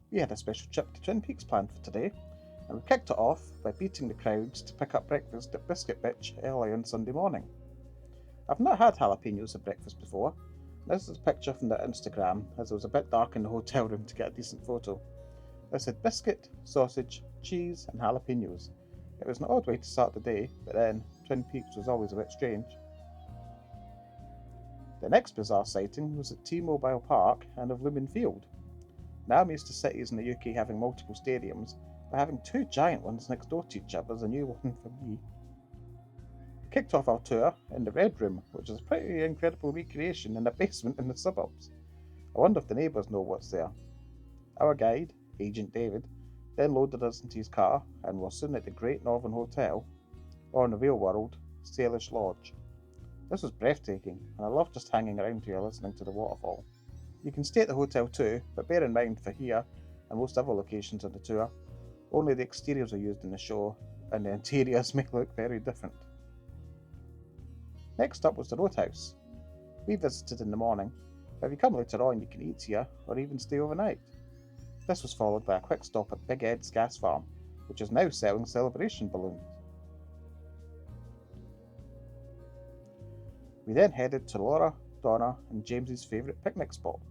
We had a special trip to Twin Peaks planned for today, and we kicked it off by beating the crowds to pick up breakfast at Biscuit Bitch early on Sunday morning. I've not had jalapenos at breakfast before. This is a picture from their Instagram, as it was a bit dark in the hotel room to get a decent photo. They said biscuit, sausage, cheese, and jalapenos. It was an odd way to start the day, but then Twin Peaks was always a bit strange. The next bizarre sighting was at T-Mobile Park and of Lumen Field. Now I'm used to cities in the UK having multiple stadiums, but having two giant ones next door to each other is a new one for me. We kicked off our tour in the Red Room, which is a pretty incredible recreation in a basement in the suburbs. I wonder if the neighbours know what's there. Our guide, Agent David, then loaded us into his car and was soon at the Great Northern Hotel, or in the real world, Salish Lodge. This was breathtaking, and I loved just hanging around here listening to the waterfall. You can stay at the hotel too, but bear in mind for here and most other locations on the tour, only the exteriors are used in the show, and the interiors may look very different. Next up was the Roadhouse. We visited in the morning, but if you come later on you can eat here or even stay overnight. This was followed by a quick stop at Big Ed's Gas Farm, which is now selling celebration balloons. We then headed to Laura, Donna, and James's favourite picnic spot.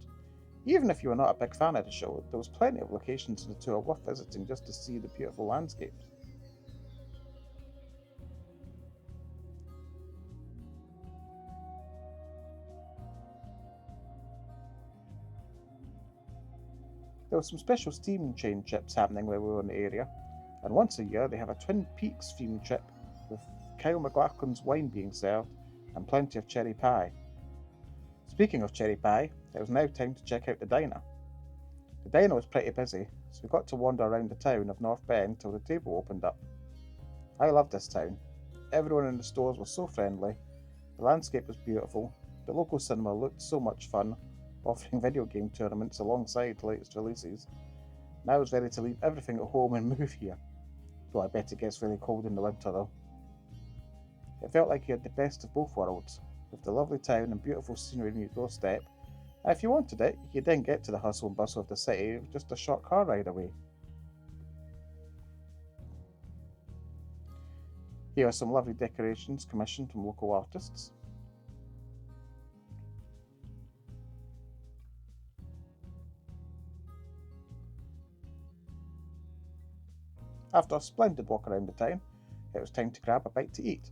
Even if you were not a big fan of the show, there was plenty of locations in the tour worth visiting just to see the beautiful landscapes. There were some special steam train trips happening while we were in the area, and once a year they have a Twin Peaks themed trip with Kyle MacLachlan's wine being served and plenty of cherry pie. Speaking of cherry pie, it was now time to check out the diner. The diner was pretty busy, so we got to wander around the town of North Bend till the table opened up. I loved this town. Everyone in the stores was so friendly, the landscape was beautiful, the local cinema looked so much fun, offering video game tournaments alongside the latest releases, and I was ready to leave everything at home and move here. Though I bet it gets really cold in the winter though. It felt like you had the best of both worlds, with the lovely town and beautiful scenery on your doorstep, and if you wanted it, you could then get to the hustle and bustle of the city with just a short car ride away. Here are some lovely decorations commissioned from local artists. After a splendid walk around the town, it was time to grab a bite to eat.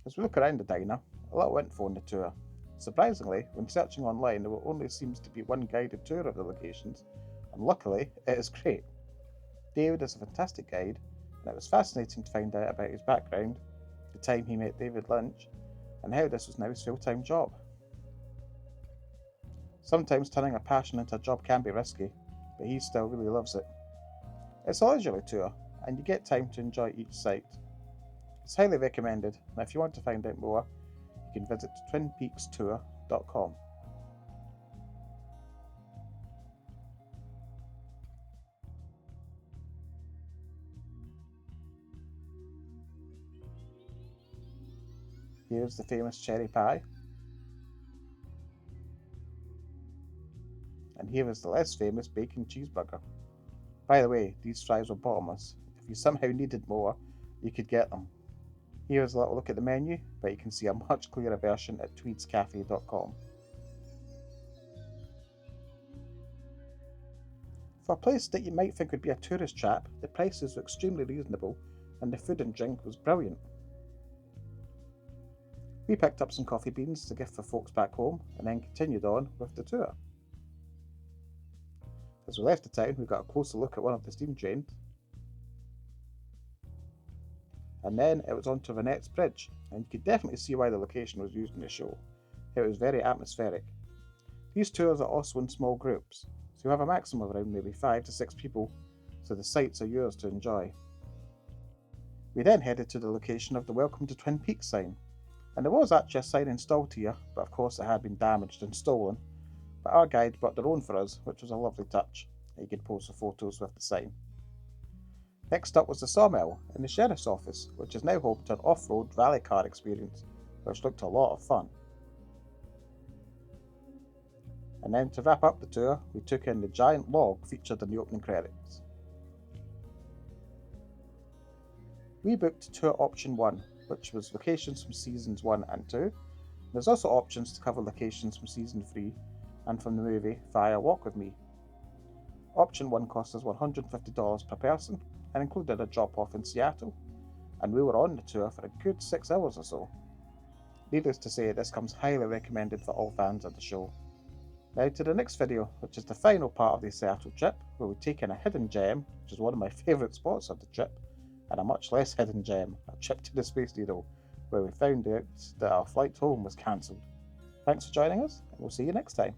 As we look around the diner, a little info on the tour. Surprisingly, when searching online, there only seems to be one guided tour of the locations, and luckily, it is great. David is a fantastic guide, and it was fascinating to find out about his background, the time he met David Lynch, and how this was now his full-time job. Sometimes turning a passion into a job can be risky, but he still really loves it. It's a leisurely tour, and you get time to enjoy each site. It's highly recommended, and if you want to find out more, you can visit twinpeakstour.com. Here's the famous cherry pie, and here is the less famous bacon cheeseburger. By the way, these fries were bottomless. If you somehow needed more, you could get them. Here's a little look at the menu, but you can see a much clearer version at tweedscafe.com. For a place that you might think would be a tourist trap, the prices were extremely reasonable and the food and drink was brilliant. We picked up some coffee beans to gift for folks back home and then continued on with the tour. As we left the town, we got a closer look at one of the steam trains, and then it was on to Renette's Bridge, and you could definitely see why the location was used in the show. It was very atmospheric. These tours are also in small groups, so you have a maximum of around maybe 5 to 6 people, so the sights are yours to enjoy. We then headed to the location of the Welcome to Twin Peaks sign, and there was actually a sign installed here, but of course it had been damaged and stolen, but our guide brought their own for us, which was a lovely touch. You could pose for photos with the sign. Next up was the sawmill and the sheriff's office, which is now home to an off-road rally car experience, which looked a lot of fun. And then to wrap up the tour, we took in the giant log featured in the opening credits. We booked tour option 1, which was locations from seasons 1 and 2. There's also options to cover locations from season 3 and from the movie via Walk With Me. Option 1 cost us $150 per person and included a drop off in Seattle, and we were on the tour for a good 6 hours or so. Needless to say, this comes highly recommended for all fans of the show. Now to the next video, which is the final part of the Seattle trip, where we take in a hidden gem, which is one of my favourite spots of the trip, and a much less hidden gem, a trip to the Space Needle, where we found out that our flight home was cancelled. Thanks for joining us, and we'll see you next time.